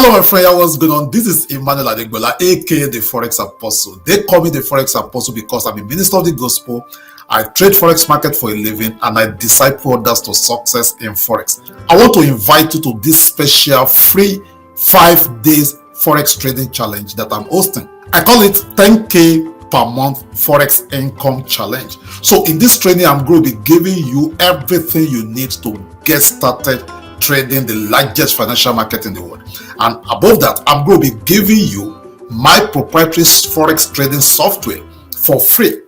Hello my friend, what's going on? This is Emmanuel Adegbola, aka the Forex Apostle. They call me the Forex Apostle because I'm a minister of the gospel. I trade Forex market for a living and I disciple others to success in Forex. I want to invite you to this special free 5 days Forex trading challenge that I'm hosting. I call it 10K per month Forex income challenge. So in this training, I'm going to be giving you everything you need to get started trading the largest financial market in the world. And above that, I'm going to be giving you my proprietary Forex trading software for free.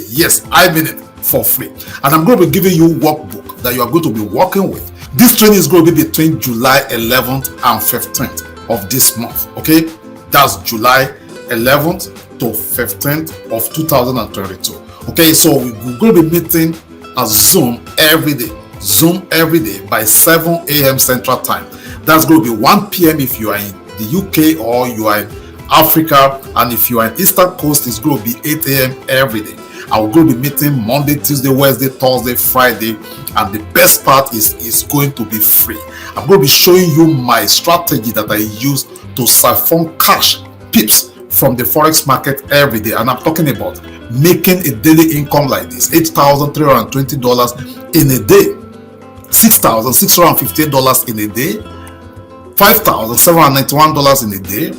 Yes, I mean it, for free. And I'm going to be giving you workbook that you are going to be working with. This training is going to be between July 11th and 15th of this month. Okay, that's July 11th to 15th of 2022. Okay, so we're going to be meeting a Zoom every day. By 7 a.m. Central Time. That's going to be 1 p.m. if you are in the UK or you are in Africa, and if you are in Eastern Coast, it's going to be 8 a.m. every day. I will go to be meeting Monday, Tuesday, Wednesday, Thursday, Friday, and the best part is going to be free. I'm going to be showing you my strategy that I use to siphon cash pips from the Forex market every day, and I'm talking about making a daily income like this: $8,320 in a day, $6,658 in a day, $5,791 in a day,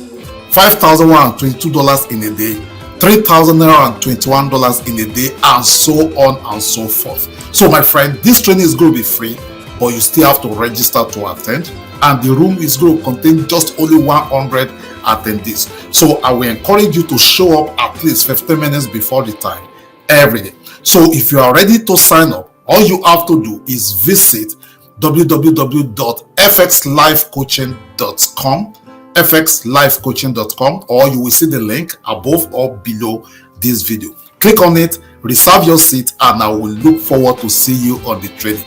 $5,122 in a day, $3,021 in a day, and so on and so forth. So my friend, this training is going to be free, but you still have to register to attend, and the room is going to contain just only 100 attendees. So I will encourage you to show up at least 15 minutes before the time every day. So if you are ready to sign up, all you have to do is visit www.fxlifecoaching.com, or you will see the link above or below this video. Click on it, reserve your seat, and I will look forward to see you on the training.